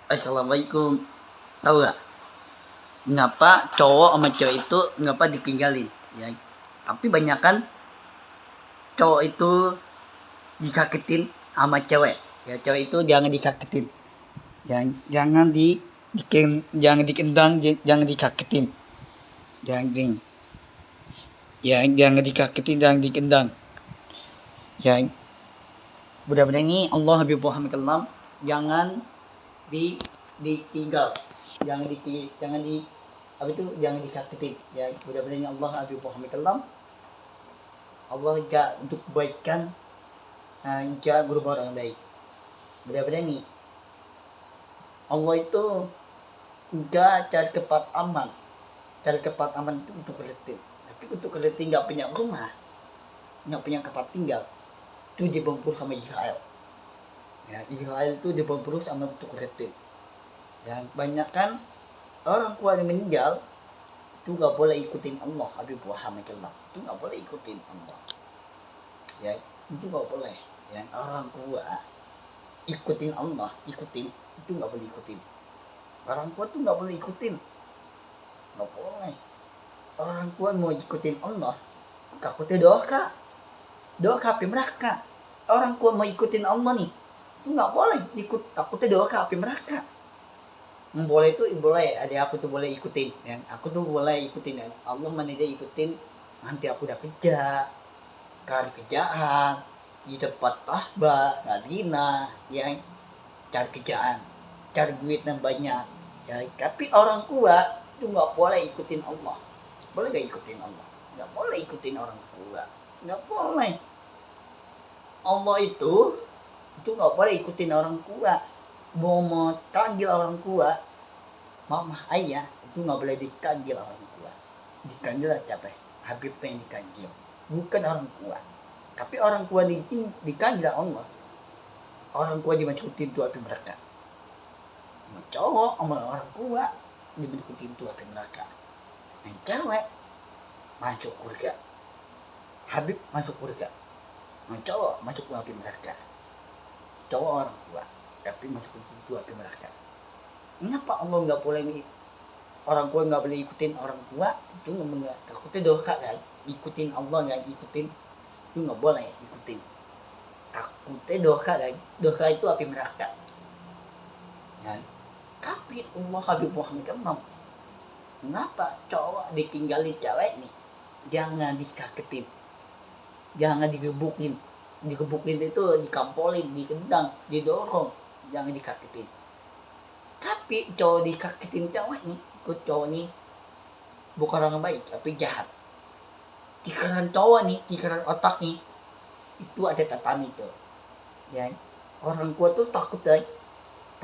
Assalamualaikum. Tahu gak? Ngapa cowok sama cewek itu ngapa ditinggalin? Ya, tapi banyak kan cowok itu dikagetin sama cewek. Ya, cewek itu jangan dikagetin. Ya, jangan dikendang, jangan dikagetin. Jangan, ya, jangan dikagetin, jangan dikendang. Ya, mudah-mudahan ini Allah Habib Muhammad SAW jangan ditinggal, jangan dikagetin. Ya, mudah-mudahan Allah Habib Muhammad SAW Allah enggak untuk kebaikan, enggak berubah orang baik. Mudah-mudahan nih Allah itu enggak cari tempat aman itu untuk kreatif, tapi untuk kreatif nggak punya rumah, nggak punya tempat tinggal, itu dibungkus sama Israel. Ya, Israel itu dibungkus sama untuk kreatif. Dan banyak kan orang tua yang meninggal itu nggak boleh ikutin Allah Habib Muhammad SAW, itu nggak boleh ikutin Allah. Ya, itu nggak boleh. Ya, orang tua ikutin Allah, itu nggak boleh ikutin. Orang tua tuh nggak boleh ikutin, nggak boleh. Orang tua mau ikutin Allah, takutnya doa api neraka. Orang tua mau ikutin Allah nih, itu nggak boleh ikut, takutnya doa api neraka. Boleh itu boleh, ada aku tuh boleh ikutin, yang aku tuh boleh ikutin, ya. Allah mana dia ikutin, nanti aku udah cari kerjaan di tempat tahba, Madinah, ya, cari kerjaan, cari duit yang banyak, ya. Tapi orang tua itu nggak boleh ikutin Allah, boleh nggak ikutin Allah? Nggak boleh ikutin orang tua, nggak boleh. Allah itu nggak boleh ikutin orang tua. Mau tanggil orang tua, mama ayah itu nggak boleh dikanggil orang tua. Dikanggil siapa? Habib yang dikanggil, bukan orang tua. Tapi orang tua dikanggil Allah, orang tua dimasukin tuh api neraka. Cowok sama orang tua dimasukin tuh api neraka. Yang cewek masuk surga, Habib masuk surga. Yang cowok masuk api neraka. Cowok orang tua tapi masuk ke situ api neraka. Kenapa Allah nggak boleh orang tua nggak boleh ikutin orang tua? Itu nggak, takutnya dosa kan? Ikutin Allah nggak ikutin, itu nggak boleh ikutin. Takutnya dosa kan? Dosa itu api neraka. Ya. Tapi Allah Habib Muhammad SAW, kenapa cowok ditinggalin cewek nih? Jangan dikagetin, jangan digebukin itu dikampolin, dikendang, didorong, jangan dikagetin. Tapi cowok dikagetin cewek nih, ikut cowok nih bukan orang baik tapi jahat. Pikiran cowok nih, pikiran otak nih itu ada tetan itu. Ya, orang tua tuh takut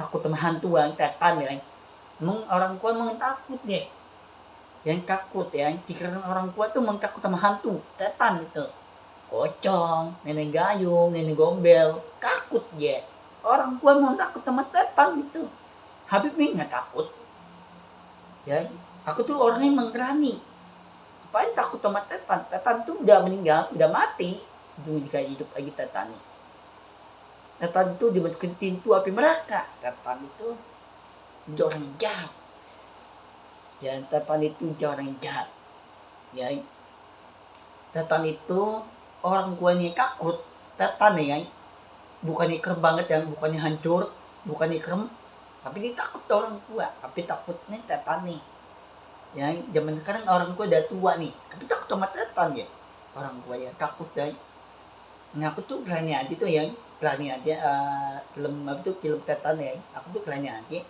sama hantu yang tetan ya. Orang tua memang takut ya. Yang takut ya, pikiran orang tua tuh memang takut sama hantu, tetan itu. Pocong, nenek gayung, nenek gombel, takut ya. Orang tua mau takut sama tetan gitu. Habib ini nggak takut. Ya, aku tuh orangnya mengerani. Apain takut sama tetan? Tetan tuh udah meninggal, udah mati. Itu jika hidup lagi tetan. Tetan itu dimasukin pintu api neraka. Tetan itu orang jahat. Ya, tetan itu orang jahat. Ya, tetan itu orang tuanya takut, tetan ya kan, bukannya krem banget ya, bukannya hancur, bukannya krem, tapi dia takut orang tua, tapi takutnya tetan nih. Ya, zaman sekarang orang tua udah tua nih, tapi takut sama tetan ya, orang tua ya takut deh. Nah aku tuh berani aja tuh ya, film apa tuh film tetan ya, aku tuh berani aja,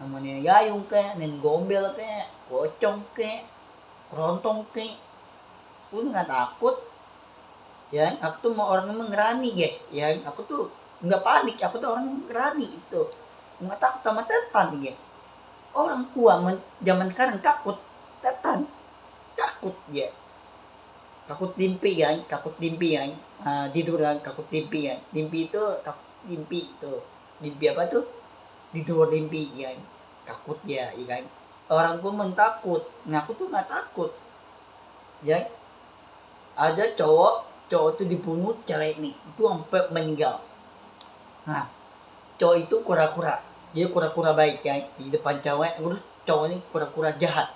namanya gayung kayak, nenek gombel kayak, pocong kayak, kerontong kayak, aku nggak takut. Ya, aku tuh mau orang yang ngerani ya, aku tuh nggak panik, aku tuh orang yang ngerani itu, nggak takut sama tetan ya. Orang tua zaman sekarang takut tetan, takut ya, takut mimpi ya, tidur kan, takut mimpi ya, mimpi itu takut mimpi itu, mimpi apa tuh, tidur mimpi ya, takut ya, kan. Orang tua mentakut, nah aku tuh nggak takut ya. Ada cowok tuh dibunuh cewek nih, itu sampai meninggal. Nah, cowok itu kura-kura, dia kura-kura baik kan di depan cewek, terus cowok ini kura-kura jahat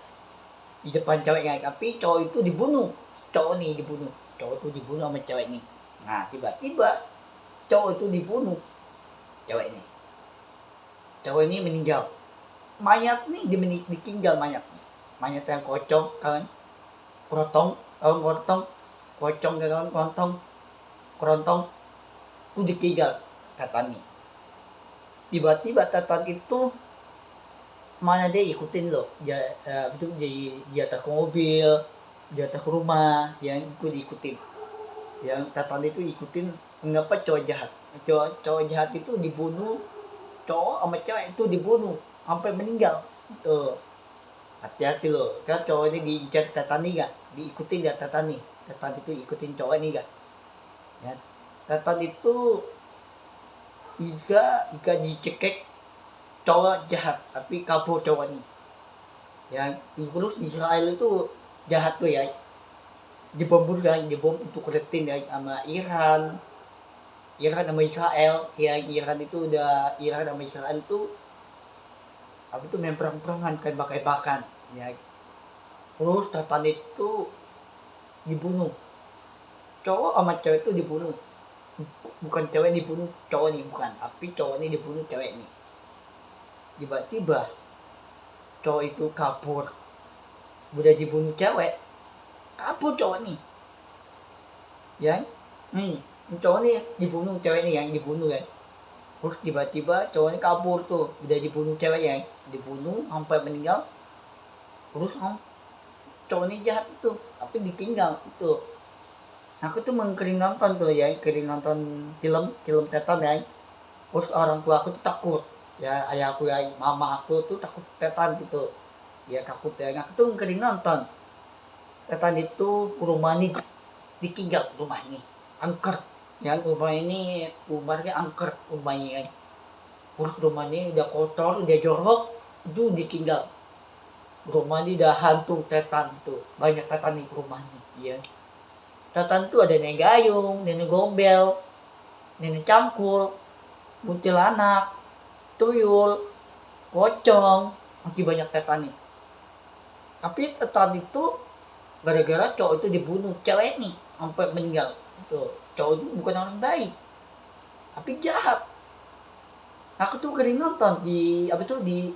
di depan cewek kan, tapi cowok itu dibunuh, cowok itu dibunuh sama cewek ini. Nah tiba-tiba cowok itu dibunuh cewek ini meninggal, mayat nih ditinggal mayat yang kocong kan, kerontong itu ditinggal Tatan nih. Tiba-tiba Tatan itu mana dia ikutin loh, itu di atas mobil, di atas rumah yang itu diikutin, yang Tatan itu ikutin. Mengapa cowok jahat itu dibunuh, cowok sama cewek itu dibunuh sampai meninggal tuh. Hati-hati loh, kan cowok ini diincar Tatan nih gak, diikutin ya Tatan itu ikutin cowok ini gak ya. Tatan itu jika dicekek cowok jahat tapi kabur cowok ini ya. Terus Israel itu jahat tuh ya, dibom untuk kuletin ya sama Iran sama Israel ya. Iran sama Israel itu apa itu main perang-perangan kan, bakar-bakan ya. Terus Tatan itu dibunuh, cowok sama cewek itu dibunuh, bukan cewek dibunuh cowok nih, bukan, tapi cowok ini dibunuh cewek nih. Tiba-tiba cowok itu kabur, udah dibunuh cewek, kabur cowok nih ya. Cowok nih dibunuh, cewek nih yang dibunuh kan. Terus tiba-tiba cowok ini kabur tuh, udah dibunuh cewek ya, dibunuh sampai meninggal. Terus cowok ini jahat tuh, tapi ditinggal tuh. Aku tuh mengkering nonton tuh ya, film Tatan ya. Terus orang tua aku tuh takut ya, ayah aku ya, mama aku tuh takut Tatan gitu ya, takut ya. Aku tuh mengkering nonton Tatan itu rumah ini ditinggal, rumah ini angker ya, rumah ini umarnya angker rumahnya ya. Terus rumah ini udah kotor, udah jorok, itu ditinggal. Rumah ini udah hantu Tatan itu, banyak Tatan di rumah ini ya. Tatan tuh ada nenek gayung, nenek gombel, nenek cangkul, kuntilanak, tuyul, pocong, masih banyak Tatan nih. Tapi Tatan itu gara-gara cowok itu dibunuh cewek nih sampai meninggal. Tuh, cowok itu bukan orang baik, tapi jahat. Aku tuh kering nonton di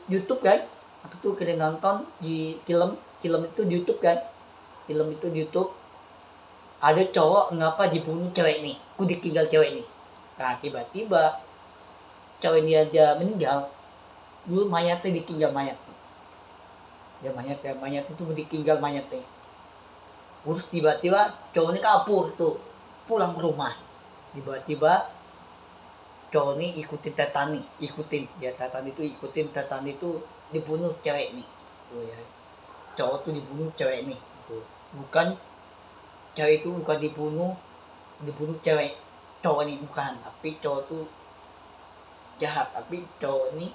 YouTube kan. Aku tuh kering nonton di film itu di YouTube kan. Film itu di YouTube. Ada cowok ngapa dibunuh cewek nih, aku ditinggal cewek nih. Nah tiba-tiba cewek ini aja meninggal, dulu mayatnya ditinggal mayat ya, mayat itu ditinggal mayatnya. Terus tiba-tiba cowok ini kabur tuh, pulang ke rumah. Tiba-tiba cowok ini ikutin Tatan itu dibunuh cewek nih tuh ya. Cowok tuh dibunuh cewek nih tuh, cewek itu bukan dibunuh cewek, cowok ini bukan, tapi cowok tuh jahat, tapi cowok ini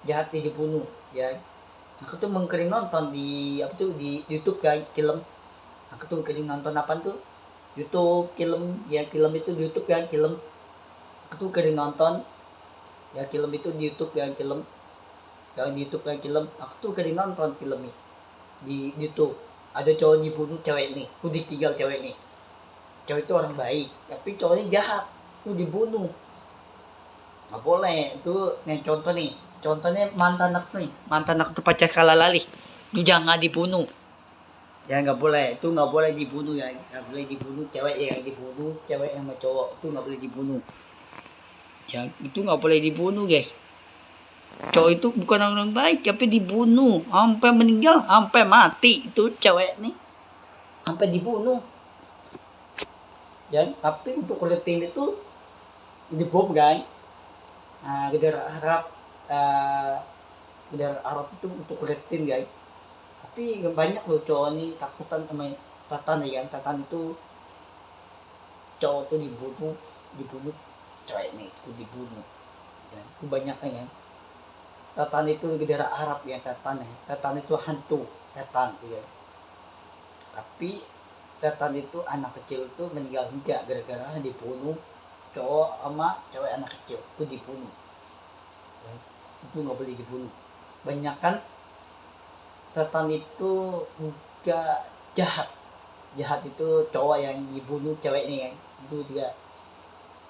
jahat dibunuh ya. Aku tuh mengkering nonton di YouTube guys, film. Aku tuh mengkering nonton apa tuh YouTube film ya, film itu di YouTube kan, film. Aku tuh kering nonton ya film itu di YouTube ya, film yang di YouTube kan, film. Aku tuh kering nonton film ini di YouTube. Ada cowok dibunuh cewek nih, aku ditinggal cewek nih. Cewek itu orang baik, tapi cowoknya jahat, aku dibunuh. Nggak boleh, itu nih contohnya mantan aku tuh pacar kalalali, itu jangan dibunuh ya, nggak boleh, itu nggak boleh dibunuh ya, nggak boleh dibunuh cewek ya, dibunuh cewek sama cowok itu nggak boleh dibunuh ya, itu nggak boleh dibunuh guys. Cowok itu bukan orang baik, tapi dibunuh sampai meninggal, sampai mati. Itu cewek nih sampai dibunuh ya. Tapi untuk kulitin itu dibom kan. Nah, gedar Arab itu untuk kulitin guys. Tapi banyak loh cowok nih takutan sama Tatan ya kan. Tatan itu cowok tuh dibunuh cewek nih itu dibunuh ya. Itu banyaknya ya. Tatan itu negara Arab ya, Tatan itu hantu Tatan ya. Tapi Tatan itu anak kecil itu meninggal juga gara-gara dibunuh cowok sama cewek anak kecil itu dibunuh ya, itu nggak boleh dibunuh. Banyak kan setan itu juga jahat. Jahat itu cowok yang dibunuh ceweknya kan, itu juga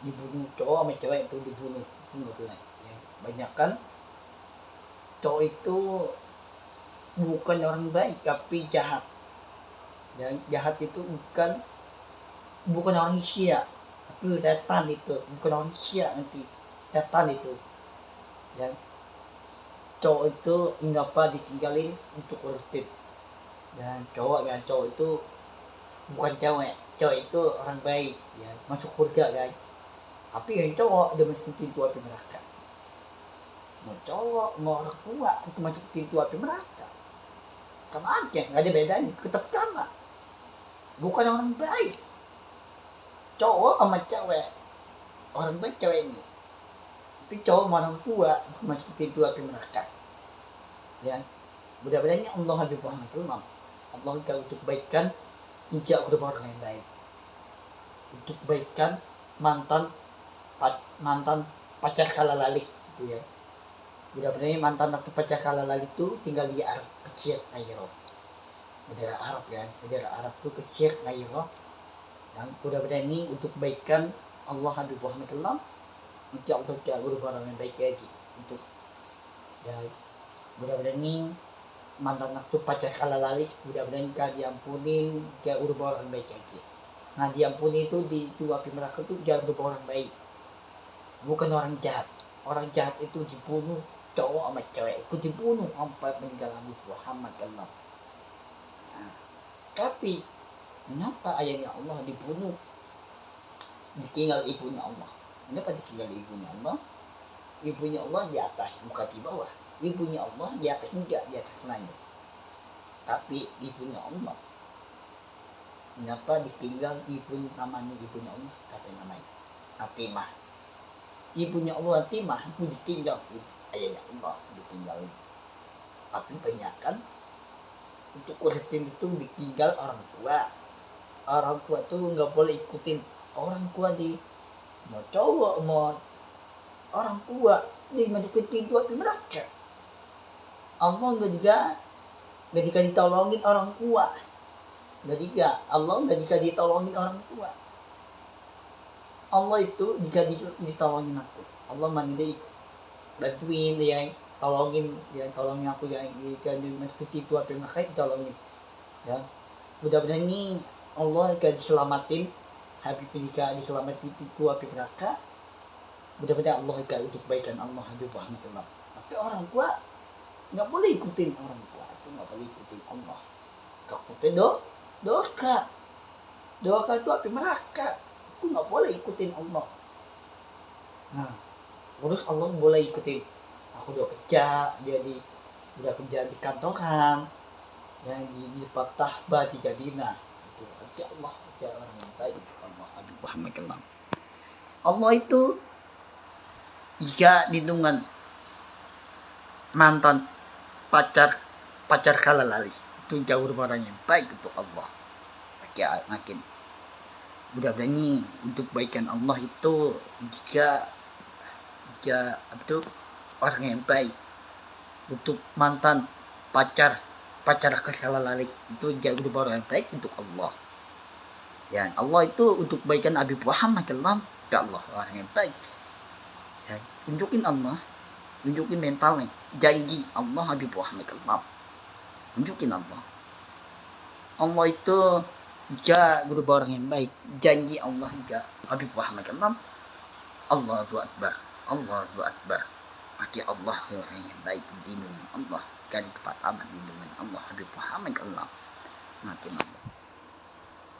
dibunuh cowok sama cewek itu dibunuh, itu nggak boleh ya. Banyak kan cowok itu bukan orang baik tapi jahat. Dan jahat itu bukan orang Asia, tapi setan itu, bukan orang Asia nanti, setan itu. Ya, cowok itu mengapa ditinggalin untuk urut. Dan cowok itu bukan cewek, cowok itu orang baik ya, masuk surga kan. Tapi yang cowok dia masuk pintu api neraka. Mau cowok mau orang tua itu masuk pintu api neraka, sama aja, nggak ada bedanya, tetap sama. Bukan orang baik cowok sama cewek, orang baik cewek ini, tapi cowok sama orang tua itu masuk pintu api neraka ya. Mudah-mudahan Allah Habib Muhammad SAW, Allah kalau untuk kebaikan tidak berubah orang yang baik, untuk kebaikan mantan pacar kalalali gitu ya. Mudah-mudahan mantan pacar kalalali itu tinggal di Arab kecil Cairo, negara Arab ya, negara Arab itu kecil Cairo. Yang mudah-mudahan ini untuk kebaikan Allah Habib Muhammad SAW, nanti Allah tidak berubah orang yang baik lagi. Untuk ya, mudah-mudahan ini mantan itu pacar kalalali, mudah-mudahan gak diampunin, gak berubah orang baik lagi. Nah diampuni itu di api neraka itu jangan berubah orang baik, bukan orang jahat. Orang jahat itu dibunuh, cowok sama cewek itu dibunuh sampai meninggal Muhammad Allah. Nah, tapi kenapa ayahnya Allah dibunuh, ditinggal ibunya Allah? Kenapa ditinggal ibunya Allah? Ibunya Allah di atas, bukan di bawah. Ibunya Allah di atas juga, di atas langit. Tapi ibunya Allah, kenapa ditinggal namanya ibunya Allah? Tapi namanya Atimah. Ibunya Allah Atimah itu ditinggal, ayahnya Allah ditinggal. Tapi banyak kan untuk urutin itu ditinggal orang tua. Orang tua tuh nggak boleh ikutin orang tua di, mau cowok mau orang tua dimasukin pintu api neraka. Allah nggak ditolongin orang tua, Allah nggak ditolongin orang tua. Allah itu jika ditolongin aku, Allah mandiri bantuin yang tolongin aku yang jika dimasukin pintu api neraka ditolongin ya. Mudah-mudahan ini Allah akan diselamatin, Habib jika diselamatin pintu api neraka. Mudah-mudahan Allah akan untuk kebaikan Allah Habib Muhammad SAW. Tapi orang tua nggak boleh ikutin orang tua itu, nggak boleh ikutin Allah. Ikutin doa itu api neraka, itu nggak boleh ikutin Allah. Nah, terus Allah boleh ikutin. Aku udah kerja, udah kerja di kantoran, yang di Fatah Badi Gadina. Itu ada Allah, ada orang yang baik itu Allah Habib Muhammad SAW. Allah itu jika lindungan mantan pacar kalalali itu jauh orang yang baik untuk Allah. Makin mudah-mudahan ini untuk kebaikan Allah itu jika itu orang yang baik. Untuk mantan pacar kalalali itu jauh orang yang baik untuk Allah. Ya Allah itu untuk kebaikan Habib Muhammad SAW, ya Allah orang yang baik. Ya, tunjukin mentalnya, janji Allah Habib Muhammad SAW, tunjukin Allah itu jika berubah orang yang baik, janji Allah jika Habib Muhammad SAW. Allahu Akbar, maki Allah orang yang baik, lindungi Allah, dari kepataman lindungan Allah Habib Muhammad SAW, makin Allah.